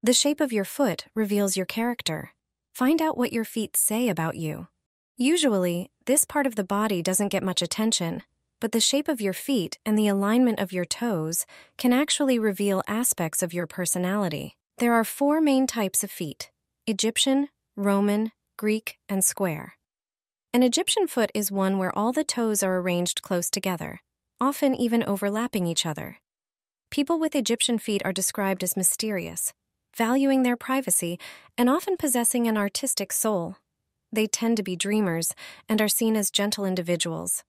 The shape of your foot reveals your character. Find out what your feet say about you. Usually, this part of the body doesn't get much attention, but the shape of your feet and the alignment of your toes can actually reveal aspects of your personality. There are 4 main types of feet: Egyptian, Roman, Greek, and square. An Egyptian foot is one where all the toes are arranged close together, often even overlapping each other. People with Egyptian feet are described as mysterious, valuing their privacy, and often possessing an artistic soul. They tend to be dreamers and are seen as gentle individuals.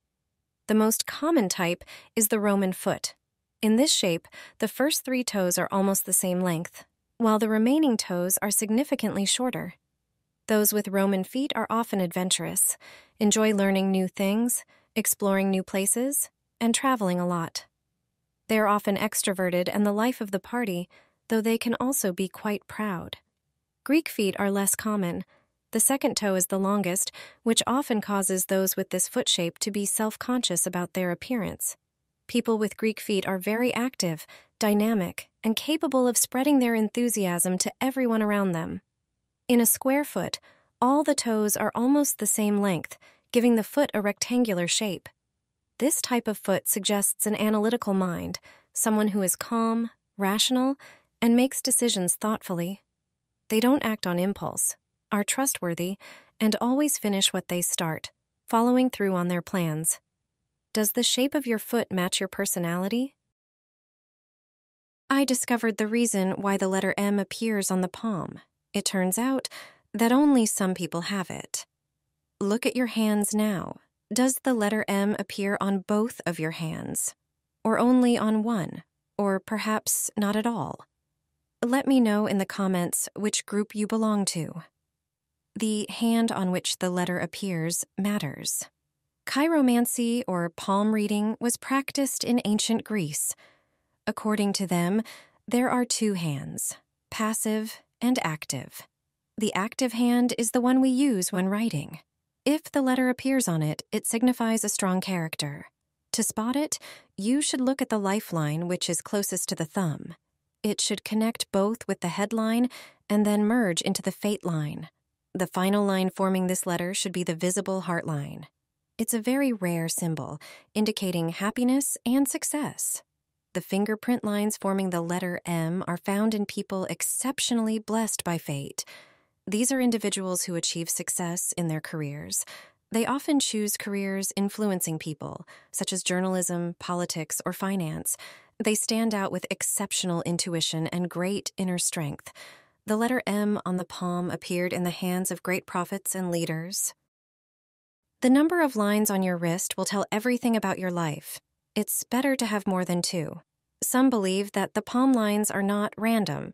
The most common type is the Roman foot. In this shape, the first 3 toes are almost the same length, while the remaining toes are significantly shorter. Those with Roman feet are often adventurous, enjoy learning new things, exploring new places, and traveling a lot. They are often extroverted and the life of the party, though they can also be quite proud. Greek feet are less common. The second toe is the longest, which often causes those with this foot shape to be self-conscious about their appearance. People with Greek feet are very active, dynamic, and capable of spreading their enthusiasm to everyone around them. In a square foot, all the toes are almost the same length, giving the foot a rectangular shape. This type of foot suggests an analytical mind, someone who is calm, rational, and makes decisions thoughtfully. They don't act on impulse, are trustworthy, and always finish what they start, following through on their plans. Does the shape of your foot match your personality? I discovered the reason why the letter M appears on the palm. It turns out that only some people have it. Look at your hands now. Does the letter M appear on both of your hands? Or only on one? Or perhaps not at all? Let me know in the comments which group you belong to. The hand on which the letter appears matters. Chiromancy, or palm reading, was practiced in ancient Greece. According to them, there are 2 hands, passive and active. The active hand is the one we use when writing. If the letter appears on it, it signifies a strong character. To spot it, you should look at the lifeline, which is closest to the thumb. It should connect both with the headline and then merge into the fate line. The final line forming this letter should be the visible heart line. It's a very rare symbol, indicating happiness and success. The fingerprint lines forming the letter M are found in people exceptionally blessed by fate. These are individuals who achieve success in their careers. They often choose careers influencing people, such as journalism, politics, or finance. They stand out with exceptional intuition and great inner strength. The letter M on the palm appeared in the hands of great prophets and leaders. The number of lines on your wrist will tell everything about your life. It's better to have more than 2. Some believe that the palm lines are not random.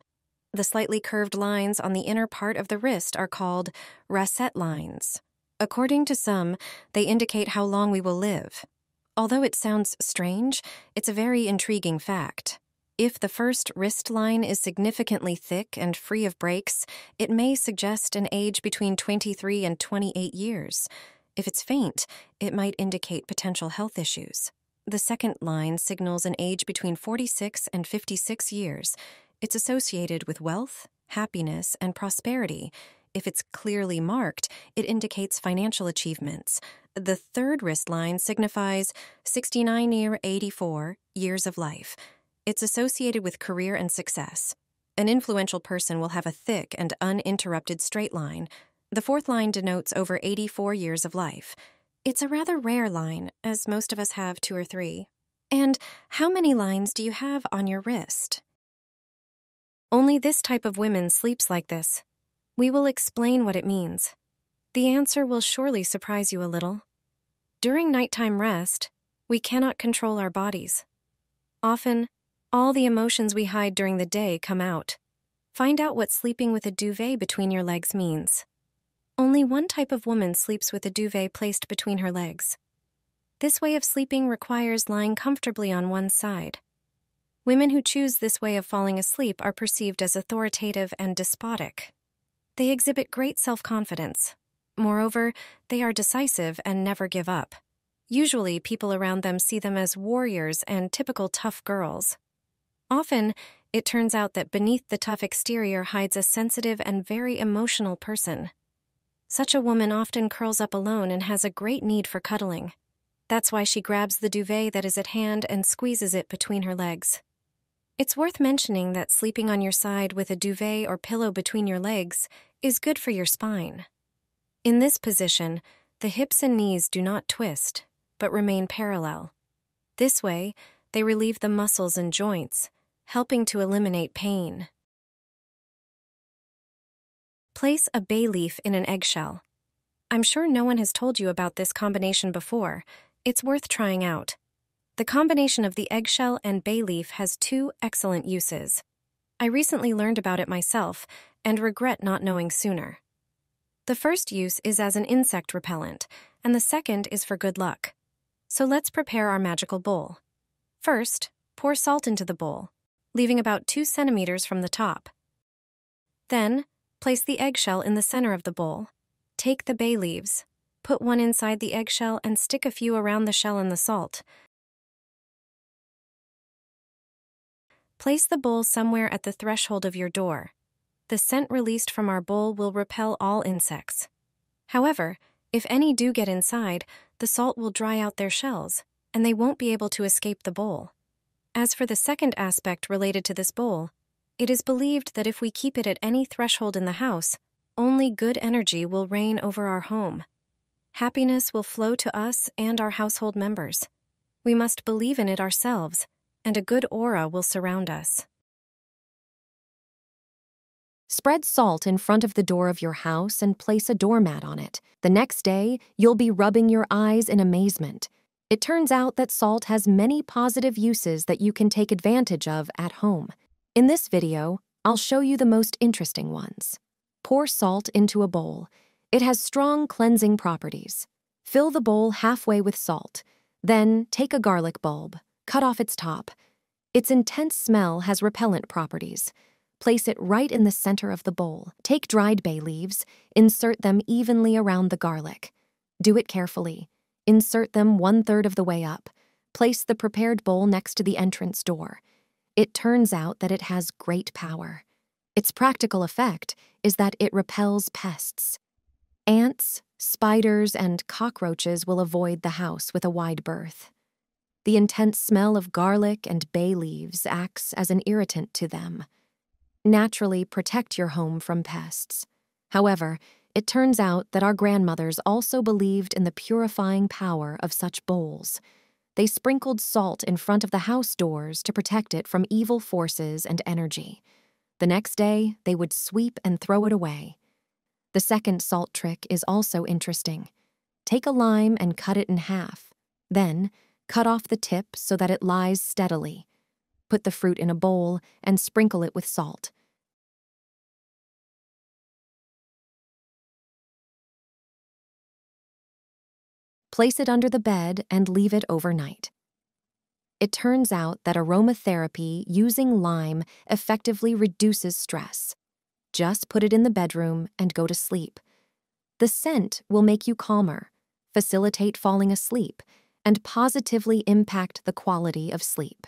The slightly curved lines on the inner part of the wrist are called rascette lines. According to some, they indicate how long we will live. Although it sounds strange, it's a very intriguing fact. If the first wrist line is significantly thick and free of breaks, it may suggest an age between 23 and 28 years. If it's faint, it might indicate potential health issues. The second line signals an age between 46 and 56 years. It's associated with wealth, happiness, and prosperity. If it's clearly marked, it indicates financial achievements. The third wrist line signifies 69 near 84 years of life. It's associated with career and success. An influential person will have a thick and uninterrupted straight line. The fourth line denotes over 84 years of life. It's a rather rare line, as most of us have 2 or 3. And how many lines do you have on your wrist? Only this type of women sleeps like this. We will explain what it means. The answer will surely surprise you a little. During nighttime rest, we cannot control our bodies. Often, all the emotions we hide during the day come out. Find out what sleeping with a duvet between your legs means. Only one type of woman sleeps with a duvet placed between her legs. This way of sleeping requires lying comfortably on one side. Women who choose this way of falling asleep are perceived as authoritative and despotic. They exhibit great self-confidence. Moreover, they are decisive and never give up. Usually, people around them see them as warriors and typical tough girls. Often, it turns out that beneath the tough exterior hides a sensitive and very emotional person. Such a woman often curls up alone and has a great need for cuddling. That's why she grabs the duvet that is at hand and squeezes it between her legs. It's worth mentioning that sleeping on your side with a duvet or pillow between your legs is good for your spine. In this position, the hips and knees do not twist, but remain parallel. This way, they relieve the muscles and joints, helping to eliminate pain. Place a bay leaf in an eggshell. I'm sure no one has told you about this combination before. It's worth trying out. The combination of the eggshell and bay leaf has two excellent uses. I recently learned about it myself and regret not knowing sooner. The first use is as an insect repellent, and the second is for good luck. So let's prepare our magical bowl. First, pour salt into the bowl, leaving about 2 centimeters from the top. Then, place the eggshell in the center of the bowl. Take the bay leaves, put one inside the eggshell and stick a few around the shell in the salt. Place the bowl somewhere at the threshold of your door. The scent released from our bowl will repel all insects. However, if any do get inside, the salt will dry out their shells, and they won't be able to escape the bowl. As for the second aspect related to this bowl, it is believed that if we keep it at any threshold in the house, only good energy will reign over our home. Happiness will flow to us and our household members. We must believe in it ourselves, and a good aura will surround us. Spread salt in front of the door of your house and place a doormat on it. The next day, you'll be rubbing your eyes in amazement. It turns out that salt has many positive uses that you can take advantage of at home. In this video, I'll show you the most interesting ones. Pour salt into a bowl. It has strong cleansing properties. Fill the bowl halfway with salt. Then take a garlic bulb. Cut off its top. Its intense smell has repellent properties. Place it right in the center of the bowl. Take dried bay leaves. Insert them evenly around the garlic. Do it carefully. Insert them 1/3 of the way up. Place the prepared bowl next to the entrance door. It turns out that it has great power. Its practical effect is that it repels pests. Ants, spiders, and cockroaches will avoid the house with a wide berth. The intense smell of garlic and bay leaves acts as an irritant to them. Naturally protect your home from pests. However, it turns out that our grandmothers also believed in the purifying power of such bowls. They sprinkled salt in front of the house doors to protect it from evil forces and energy. The next day, they would sweep and throw it away. The second salt trick is also interesting. Take a lime and cut it in half. Then, cut off the tip so that it lies steadily. Put the fruit in a bowl and sprinkle it with salt. Place it under the bed and leave it overnight. It turns out that aromatherapy using lime effectively reduces stress. Just put it in the bedroom and go to sleep. The scent will make you calmer, facilitate falling asleep, and positively impact the quality of sleep.